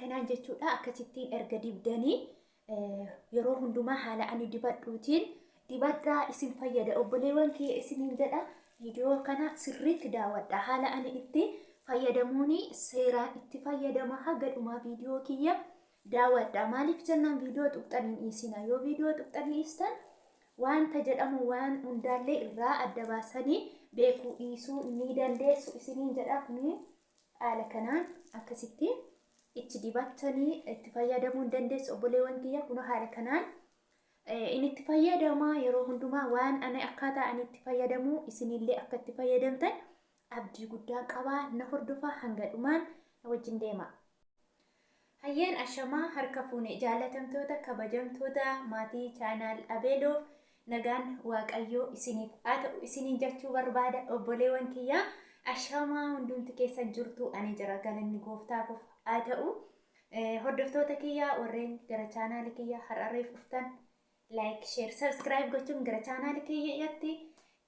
kanaan jechuudha akkasittiin erga dibdanii yeroo hundumaa haala ani dibadhuutiin dibadhaa isin fayyada obboleewwan kiyya isiniin jedha viidiyoo kana sirriitti daawwadha haala ani itti fayyadamuuni seeraan itti fayyadama haga dhumaa viidiyoo kiyya daawwadha maaliif jennaan viidiyoo tuqxanii dhiisina yoo viidiyoo tuqxanii dhiistan wanta jedhamu waan hundaallee irraa adda baasanii beekuu dhiisuu ni dandeessu isiniin jedha kuni haala kanaan akkasitti itti dibattanii itti fayyadamuu dandeessu obboleewwan kiyya kun haala kanaan inni itti fayyadama yeroo hundumaa waan ani akkaataa ani itti fayyadamu isinillee akka itti fayyadamtan abdii guddaa qaba na hordofaa hanga dhumaan na wajjin deema. Hayyeen ashamaa harka fuune jaalatamtoota kabajamtoota maatii chaanaal Abeeloof nagaan waaqayyoo isiniif haa ta'u isiniin jechuu barbaada obboleewwan kiyya ashamaa hundumti keessan jirtu ani jira galanni gooftaaf haa ta'u hordoftoota kiyya warreen gara chaanaal kiyya har'areef dhuftan like share subscribe gochuun gara chaanaal kiyyatti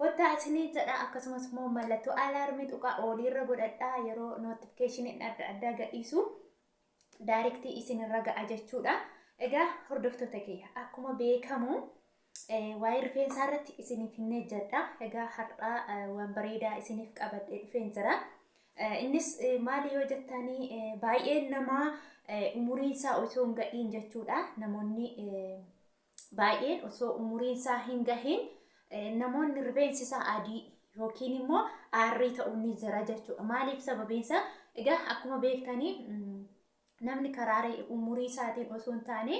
kottaa isinii jedha akkasumas immoo mallattoo alaarmii tuqaa oliirra godhadhaa yeroo notification adda addaa gadhiisu directly isinirra ga'a jechuudha. Egaa hordoftoota kiyya akkuma beekamu waa'ee rifeensaa irratti isiniif hin jedha. Egaa har'a waan bareedaa isiniif qabadhee dhufeen jira. Innis maali yoo jettanii baay'een namaa umuriin isaa osoo hin gahiin jechuudha. Namoonni baay'een osoo umuriin isaa hin gahiin namoonni rifeensi isaa adii yookiin immoo aarrii ta'uu ni jira jechuudha. Maaliif sababiin isaa egaa akkuma beektanii namni karaaree umurii isaatiin osoo hin taane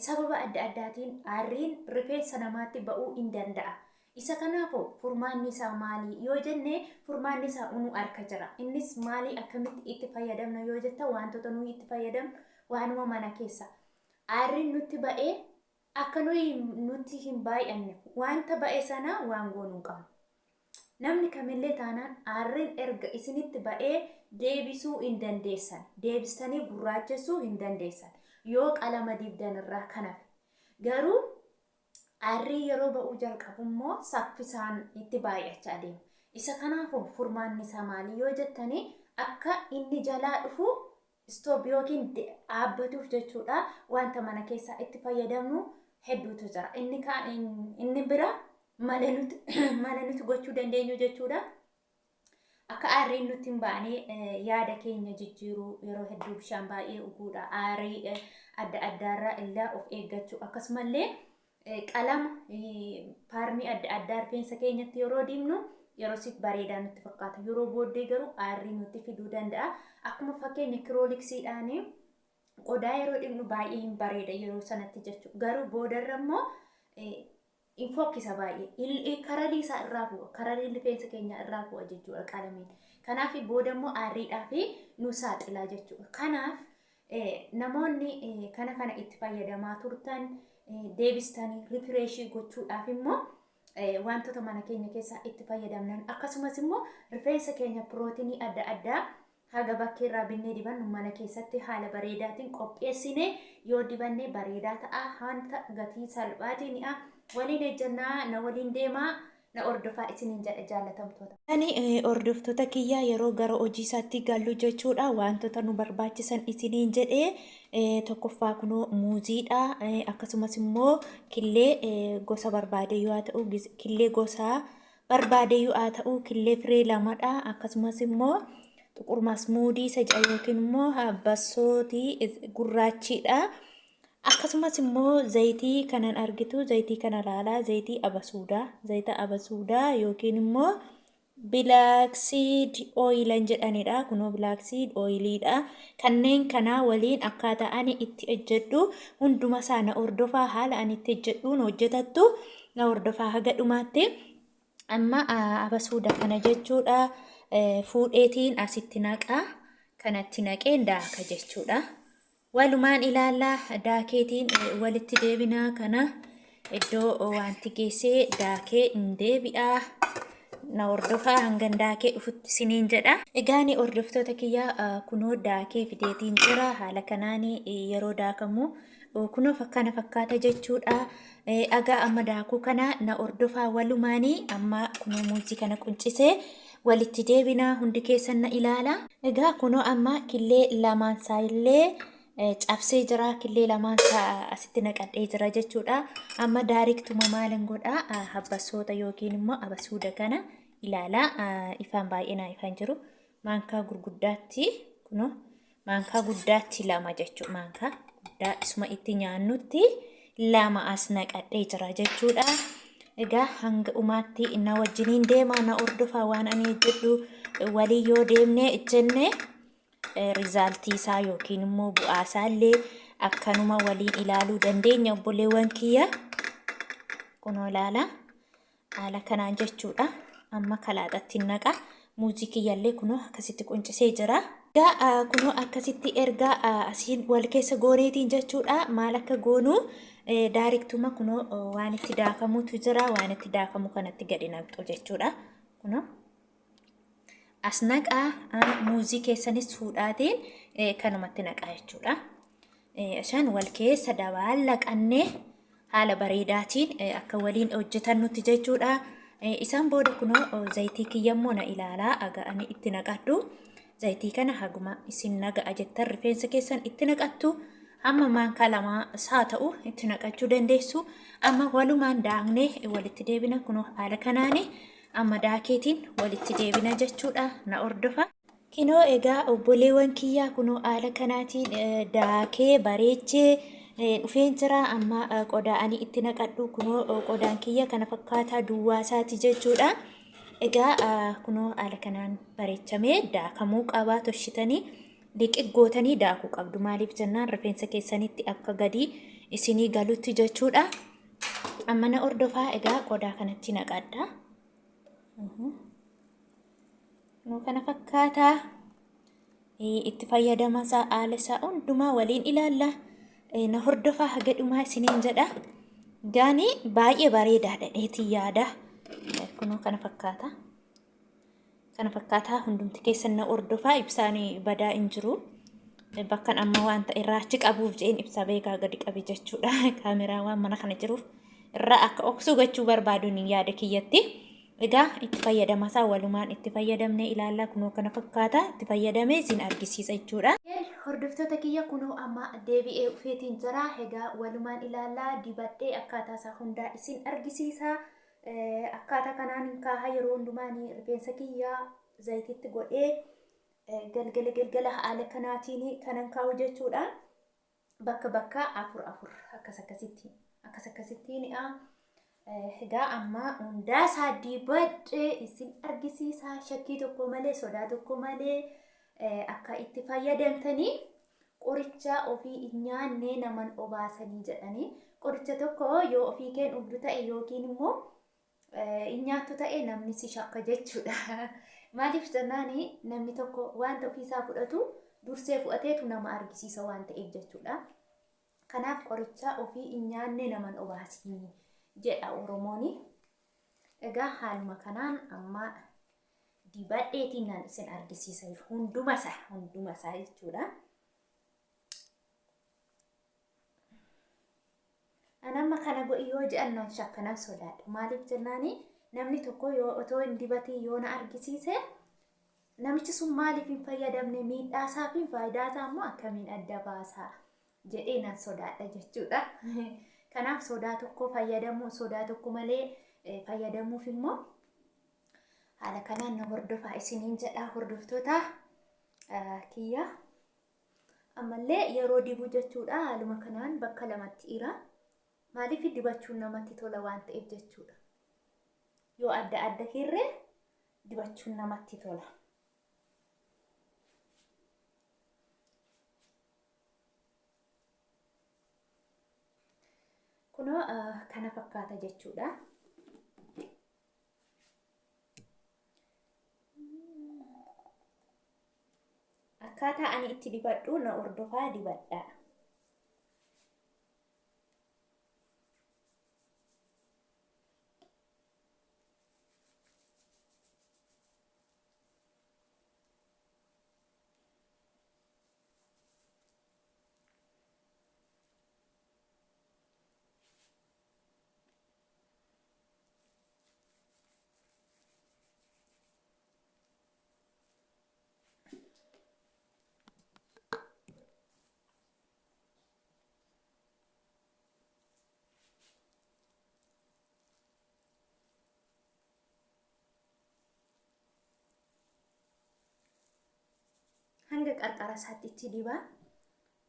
sababa adda addaatiin aarriin rifeensa namaatti ba'uu hin danda'a. Isa kanaafuu furmaanni isaa maali yoo jenne furmaanni isaa unu harka jira. Innis maali akkamitti itti fayyadamna yoo jetta wantoota nuyi itti fayyadamnu waanuma mana keessa. Aarriin nutti ba'ee akka nuti hin baay'anne wanta ba'e sana waan goonuu qabna. Namni kamillee taanaan aarriin erga isinitti ba'ee deebisuu hin dandeessan. Deebistanii gurraachessuu hin dandeessan. Yoo qalama dibdan irraa kanaaf. Garuu aarrii yeroo ba'uu jalqabu immoo saffisaan itti baay'achaa deema. Isa kanaafuu furmaanni isaa maali yoo jettanii akka inni jalaa dhufu stop yookiin dhaabbatuuf jechuudha wanta mana keessaa itti fayyadamnu hedduutu jira. Inni bira mala nuti gochuu dandeenyu jechuudha. Akka aarriin nutti hin baane yaada keenya jijjiiruu yeroo hedduu bishaan baay'ee dhuguudha. Aarrii adda addaarraa illaa of eeggachuu akkasumallee qalama paarmii adda addaa rifeensa keenyatti yeroo dibnu yeroo siif bareedaa nutti fakkaata. Yeroo booddee garuu aarrii nutti fiduu danda'a. Akkuma fakkeenya kirooliksiidhaan qodaa yeroo dibnu baay'ee hin bareeda yeroo sanatti jechuudha. Garuu boodarra immoo in fokkisa baay'ee kararii isaa irraa bu'a kararii rifeensa keenya irraa bu'a jechuudha qalamiin. Kanaaf booda immoo aarriidhaa fi nu saaxilaa jechuudha. Kanaaf namoonni kana itti fayyadamaa turtan deebistanii rifreeshii gochuudhaaf immoo wantoota mana keenya keessaa itti fayyadamnan akkasumas immoo rifeensa keenya pirootinii adda addaa haga bakkeerraa binnee dibannu mana keessatti haala bareedaatiin qopheessine yoo dibanne bareedaa ta'a hanta gatii salphaatiinidha. Waliin ejjannaa na waliin deemaa na ordofaa isiniin jedha jaalatamtoota. Ani ordoftoota kiyyaa yeroo gara hojii isaatti gallu jechuudha wantoota nu barbaachisan isiniin jedhee tokkoffaa kunoo muuziidha akkasumas immoo killee gosa barbaade yoo ta'u killee gosa barbaade yoo ta'u killee firee lamadha akkasumas immoo xuqur masmuudii isa jedha yookiin immoo bassootii gurraachiidha. Akkasumas immoo zayitii kanan argitu zayitii kana laalaa zayitii zayita abasuudaa yookiin immoo black seed oil jedhanidha. Kunoo black seed oiliidha. Kanneen kana waliin akkaataa ani itti ejjedhu hunduma isaa na ordofaa haala ani itti ejjedhuun hojjetattu na ordofaa haga dhumaatti. Amma abasuuda kana jechuudha fuudheetiin asitti naqaa kanatti naqeen daaka jechuudha. Walumaan ilaallaa daakeetiin walitti deebinaa kana iddoo wanti geessee daakee hin deebi'aa na hordofaa hanga daakee dhufutti isiniin jedha. Egaan hordoftoota kiyyaa kunoo daakee fideetiin jira haala kanaan yeroo daakamu kunoo kana fakkaata jechuudha. Agaa amma daakuu kana na hordofaa walumaanii amma kunoo muuzii kana quncisee walitti deebinaa hundi keessan na ilaala. Egaa kunoo amma killee lamaan isaa illee cabsee jira killee lamaan asitti naqadhee jira jechuudha. Amma daariktuma maalin godha habbasoota yookiin immoo abasuuda kana ilaalaa ifaan baay'inaa ifaan jiru maankaa gurguddaatti kuno maankaa guddaatti lama jechuudha. Maankaa guddaa isuma itti nyaannutti lama as naqadhee jira jechuudha. Egaa hanga umaatti inna wajjiniin deemaa na ordofaa waan ani jedhu walii yoo deemne jenne rizaaltii isaa yookiin immoo bu'aa isaallee akkanuma waliin ilaaluu dandeenya obboleewwan kiyya. Kunoo ilaala haala kanaan jechuudha. Amma kalaaxatti naqa muuzikiyyallee kunoo akkasitti quncisee jira. Egaa kunoo akkasitti erga asiin wal keessa gooneetiin jechuudha. Maal akka goonu daariktuma kunoo waan itti daakamutu jira. Waan itti daakamu kanatti gadi naqxu jechuudha. Kunoo as naqaa muuzii keessanis fuudhaatiin kanumatti naqaa jechuudha. Ashaan wal keessa dabalaqannee haala bareedaatiin akka waliin hojjetan nuti jechuudha. Isaan booda kunoo zayitii kiyyammoo na ilaalaa aga'anii itti naqadhu. Zayitii kana haguma isin naga'a jettan rifeensa keessan itti naqattu. Amma maankaa lama saa ta'u itti naqachuu dandeessu. Amma walumaan daaknee walitti deebina kunoo haala kanaani. Amma daakeetiin walitti deebina jechuudha. Na ordofa. Kinoo egaa obboleewwan kiyyaa kunoo haala kanaatiin daakee bareechee dhufeen jira. Amma qodaa'anii itti naqadhu kunoo qodaan kiyya kana fakkaataa duwwaasaati jechuudha. Egaa kunoo haala kanaan bareechamee daakamuu qabaa toshitanii liqiggootanii daakuu qabdu. Maaliif jennaan rifeensa keessanitti akka gadi isinii galutti jechuudha. Amma na ordofaa egaa qodaa kanatti naqadha. Kunoo kana fakkaataa itti fayyadama isaa haala isaa hundumaa waliin ilaalla. Na hordofaa haga dhumaa isiniin jedha. Gaani baay'ee bareedaadha dheetii yaada. Kunoo kana fakkaata. Kana fakkaataa hundumti keessan na hordofaa ibsaanii badaa hin jiru. Bakkan amma wanta irraa achi qabuuf jeen ibsa beekaa gadi qabi jechuudha. Kaameraa waan mana kana jiruuf irraa akka oksuu gachuu barbaaduun yaada kiyyatti. Egaa itti fayyadama isaa walumaan itti fayyadamne ilaallaa kunoo kana fakkaata itti fayyadamee isin argisiisa jechuudha. Hordoftoota kiyya kunoo amma deebi'ee dhufeetiin jira. Egaa walumaan ilaallaa dibadhee akkaataa isaa hundaa isin argisiisa. Akkaataa kanaan kaaha yeroo hundumaanii rifeensa kiyyaa zayititti godhee galgala haala kanaatiin kanan kaa'u jechuudha. Bakka afur akkas akkasittiin egaa amma hundaa isaa dibadhee isin argisiisa. Shakkii tokko malee sodaa tokko malee akka itti fayyadamtanii qoricha ofii nyaannee naman obaasanii jedhanii qoricha tokko yoo ofii keen dhugdu ta'e yookiin immoo nyaattu ta'e namni si shakka jechuudha. Maaliif jennaani namni tokko wanta ofiisaa fudhatu dursee fudhateetu nama argisiisa waan ta'eef jechuudha. Kanaaf qoricha ofii nyaannee naman obaasanii jedha Oromooni. Egaa haaluma kanaan amma dibadheetiin nan isin argisiisa hunduma isaa jechuudha. Anamma kana go'i yoo jedhan nan shakkanan sodaadha. Maaliif jennaani namni tokko yoo otoo hin dibatiin yoo na argisiise namichi sun maaliif hin fayyadamne miidhaasaa fi faayidaasaa immoo akkamiin adda baasaa jedhee nan sodaadha jechuudha. Kanaaf sodaa tokko fayyadamu sodaa tokko malee fayyadamuuf immoo haala kanaan na hordofaa isiniin jedha hordoftoota kiyya. Ammallee yeroo dibu jechuudha haaluma kanaan bakka lamatti ira. Maaliif dibachuun namatti tola waan ta'eef jechuudha. Yoo adda hirree dibachuun namatti tola. Kunoo kana fakkaata jechuudha. Akkaataa ani itti dibadhu na hordofaa dibadhaa. qarqara isaatti itti dibaa.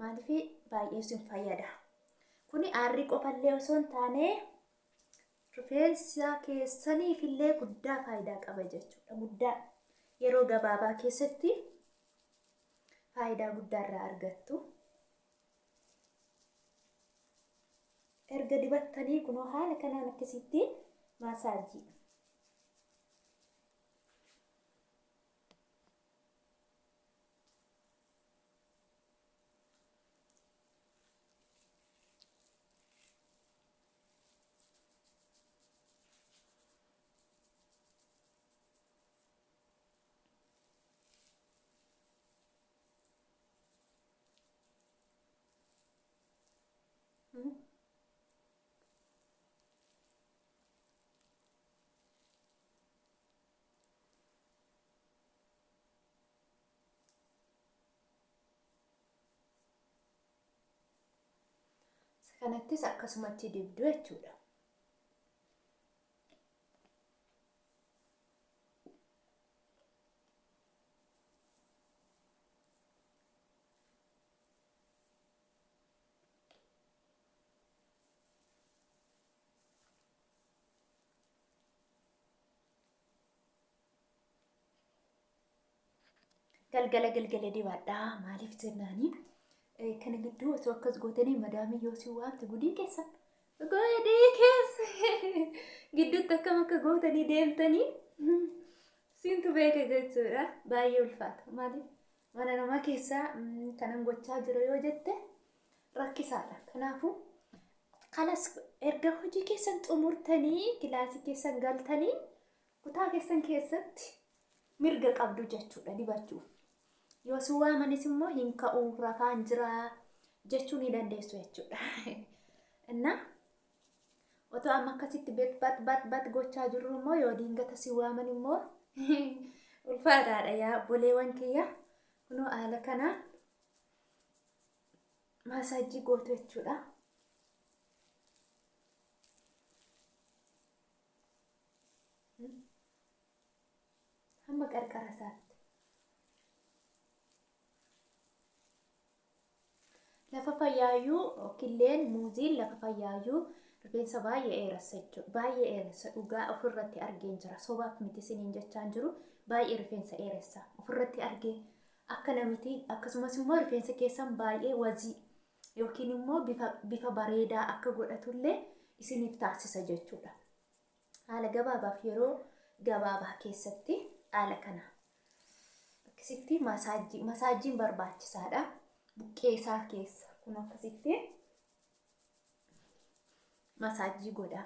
Maaliif baay'ee isin fayyada. Kuni aarrii qofallee osoo hin taane rifeensa keessaniif illee guddaa faayidaa qaba jechuudha. Guddaa yeroo gabaabaa keessatti faayidaa guddaa irraa argattu. Erga dibattanii kunoo haala kanaan akkasitti maasaajii. Kanattis akkasumatti dibdu jechuudha. Galgala dibaadhaa maaliif jennaani? Kana gidduu osoo akkas gootanii madaamii yoo si waamte gudii keessa gidduutti akkam akka gootanii deemtanii siintu beeka jechuudha. Baay'ee ulfaata. Maaliif mana namaa keessaa kanan gochaa jiru yoo jette rakkisaadha. Kanaafuu kanas erga hojii keessan xumurtanii kilaasii keessan galtanii kutaa keessan keessatti mirga qabdu jechuudha dibachuuf. Yoo si waamanis immoo hin ka'u rafaan jira jechuu ni dandeessu jechuudha. Inna otoo amma akkasitti bat gochaa jirru immoo yoo diingata si waaman immoo ulfaataadha yaa boleewwan kiyya. Kunoo haala kanaan maasaajii gootu jechuudha. Hamma qarqara isaatti. Lafa fayyaayyuu killeen muuziin lafa fayyaayyuu rifeensa baay'ee dheeressa jechuudha. Baay'ee dheeressa dhugaa ofirratti argeen jira. Sobaaf miti isiniin jechaan jiru baay'ee rifeensa dheeressa ofirratti argee akka namiti. Akkasumas immoo rifeensa keessan baay'ee wazii yookiin immoo bifa bareedaa akka godhatullee isiniif taasisa jechuudha. Haala gabaabaaf yeroo gabaabaa keessatti haala kana akkasitti masaajiin barbaachisaadha. Buqqee isaa keessa kun akkasitti masaajii godha.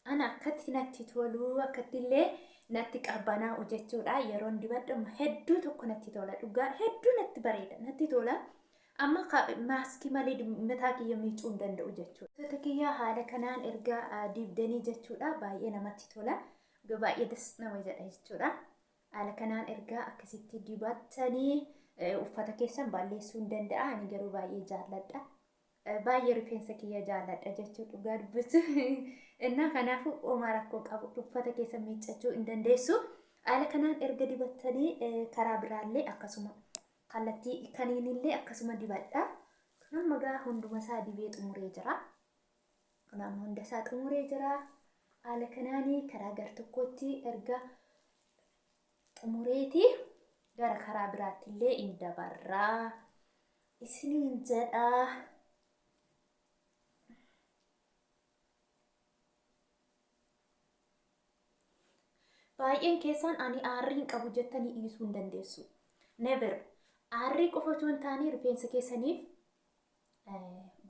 Ana akkatti natti tolu akkatti illee natti qabbanaa'u jechuudha. Yeroon dibadhu hedduu tokko natti tola. Dhugaa hedduu natti bareeda natti tola. Amma maaskii malee mataa kiyya miicuu hin danda'u jechuudha. Mataa kiyya haala kanaan erga dibdanii jechuudha. Baay'ee namatti tola. Baay'ee das nama jedha jechuudha. Haala kanaan erga akkasitti dibattanii uffata keessan balleessuu hin danda'a. Ani garuu baay'ee jaalladha. Baay'ee rifeensa kiyya jaalladha jechuudha dhugaa dubbatu. Innaa kanaafuu homaa rakkoo qabu uffata keessan miiccachuu hin dandeessu. Haala kanaan erga dibattanii karaa biraallee akkasuma kallattii kaniinillee akkasuma dibadha. Kun magaa hunduma isaa dibee xumuree jira. Kun hunda isaa xumuree jira. Haala kanaanii karaa gar-tokkotti erga xumureeti gara karaa biraatti illee hin dabarraa isiniin jedha. Baay'een keessan ani aarriin qabu jettanii dhiisuu hin dandeessu. Never aarrii qofa osoo hin taane rifeensa keessaniif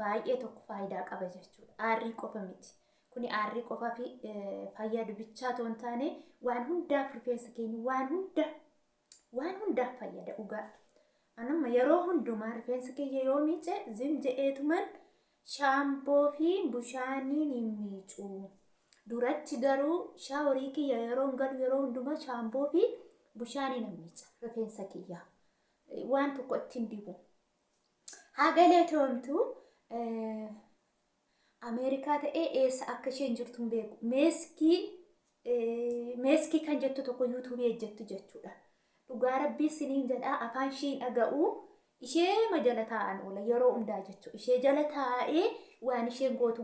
baay'ee tokko faayidaa qaba jechuudha. Aarrii qofa miti. Kuni aarrii qofaa fi fayyaa dubichaa osoo hin taane waan hundaaf rifeensa keenya waan hundaaf fayyada dhugaa. Anamma yeroo hundumaa rifeensa keenya yoo miice zim jedheetuman shaampoo fi bishaaniin hin miicu. Duratti garuu shaaworii kiyya yeroo galu yeroo hundumaa shaampoo fi bishaaniin hin miica rifeensa kiyya. Waan tokko ittiin dibu. Hagalee toomtu Ameerikaa ta'ee eessa akka isheen jirtu hin beeku. Meeskii meeskii kan jettu tokko yuutuubii ejjettu jechuudha. Dhugaa rabbii siniin jedhaa afaan ishiin dhaga'u ishee jala taa'an oola yeroo hundaa jechuudha. Ishee jala taa'ee waan isheen gootu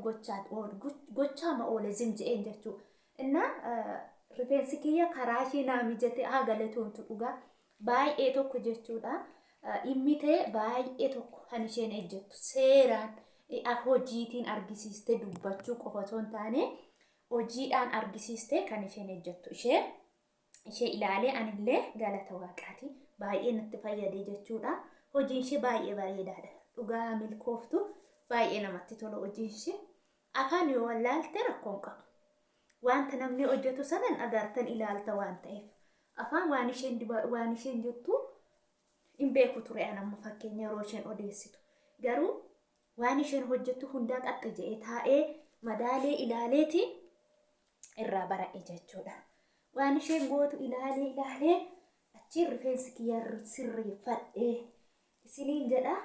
gochaa ma oole zimji'een jechuudha. Inna rifeensi kiyya karaa ishee naa mijate haa galatoomtu dhugaa baay'ee tokko jechuudha. Dhimmitee baay'ee tokko kan isheen ejjettu seeraan hojiitiin argisiiste dubbachuu qofa osoo hin taane hojiidhaan argisiiste kan isheen ejjettu ishee ilaalee anillee galata waaqaati baay'ee natti fayyade jechuudha. Hojiin ishee baay'ee bareedaadha. Dhugaa milkooftu baay'ee namatti tola hojiin ishee. Afaan yoo wallaalte rakkoon qabu. Wanta namni hojjetu sanan agartan ilaalta waan ta'eef. Afaan waan isheen jettu hin beeku ture anamma fakkeenya yeroo isheen odeessitu. Garuu waan isheen hojjettu hundaa qaxxe jedhee taa'ee madaalee ilaaleetiin irraa bara'e jechuudha. Waan isheen gootu ilaalee achiin rifeensi kiyya sirreeffadhee isiniin jedha.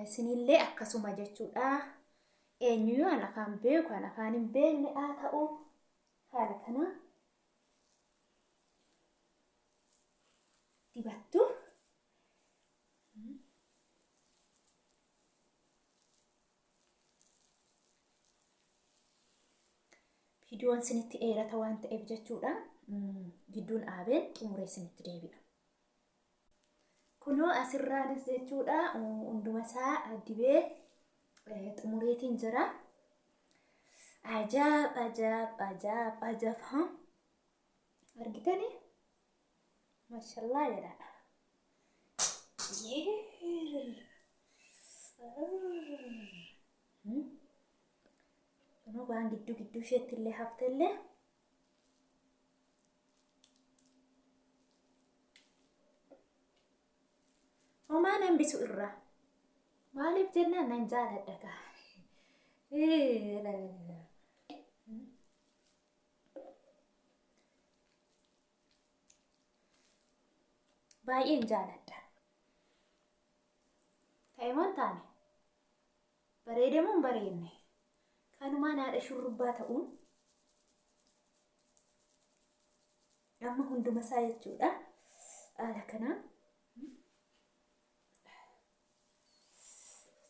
Isinillee akkasuma jechuudha. Eenyuyyuu an afaan beeku an afaan hin beekne haa ta'u haala kana dibattu. Viidiyoon isinitti dheerata waan ta'eef jechuudha. Gidduun dhaabeen xumuree isinitti deebi'a. Kunoo asirraanis jechuudha hunduma isaa dibee xumureetiin jira. Ajaab argitanii? Maashaallah jedhadha. Kunoo waan gidduu isheetti illee haftellee homaa nambisu irraa maaliif jennaan nan jaaladha kaa. Baay'een jaaladha. Ta'emoon taane bareedemuun bareedne kanumaan haadha shurrubbaa ta'uun amma hunduma isaa jechuudha. Haala kanaan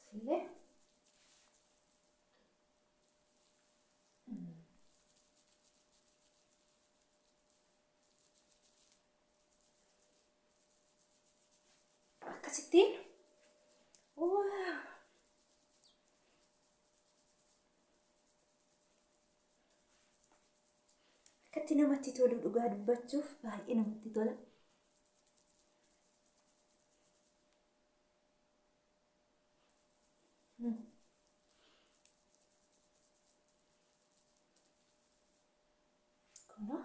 sillee akkasittiin akkatti namatti tolu dhugaa dubbachuuf baay'ee namatti tola. Kunoo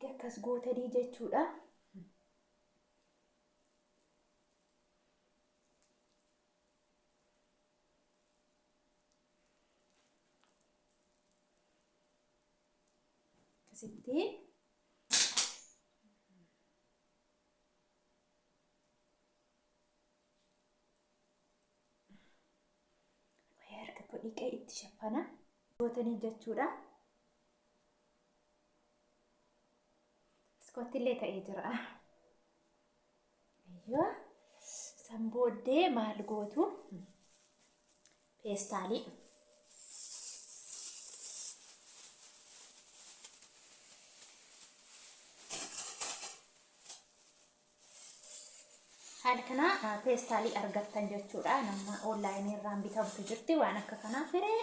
akkas gootanii jechuudha. Akkasittiin harka dhiqee itti shafana gootanii jechuudha. Iskoottillee ta'ee jira. Ayyoo san booddee maal gootu peestaalii haala kana peestaalii argattan jechuudha. Nama onlaayinii irraan bitamtu jirti waan akka kanaa firee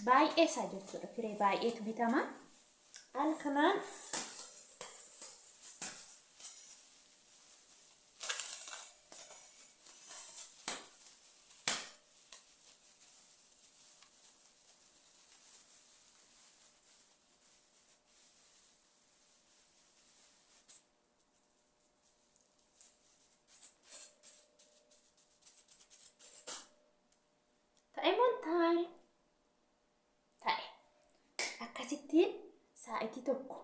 baay'ee isaa jechuudha. Firee baay'eetu bitama. Haala kanaan ta'emoon taane sa'aatii tokko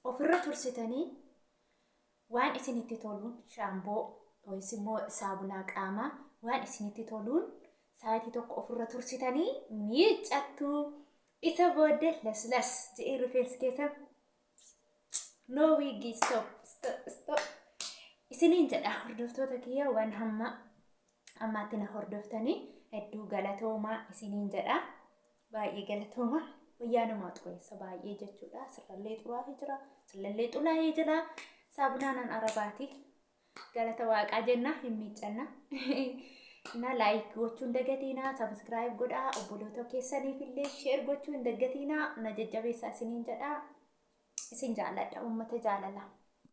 ofirra tursitanii waan isinitti toluun shaamboo yookiis immoo saabunaa qaamaa waan isinitti toluun sa'aatii tokko ofirra tursitanii miiccattu. Isa booddee las jedhee rifeensi keessa no wigi stop. Isiniin jedha hordoftoota kiyya waan ammaatti na hordoftanii hedduu galatoomaa isiniin jedha. Baay'ee galatoomaa. Wayyaa namaa xureessa baay'ee jechuudha. Sirrallee xuraa'ee jira. Sirrallee xulaa'ee jira. Saabunaan arabaati. Galata waaqaa jenna hin miiccanna. Na like gochuun dagatina, subscribe godhaa, obboloota keessaniif illee share gochuun dagatina, na jajjabeessaa isiniin jedha. Isin jaalladha, uummata jaalala.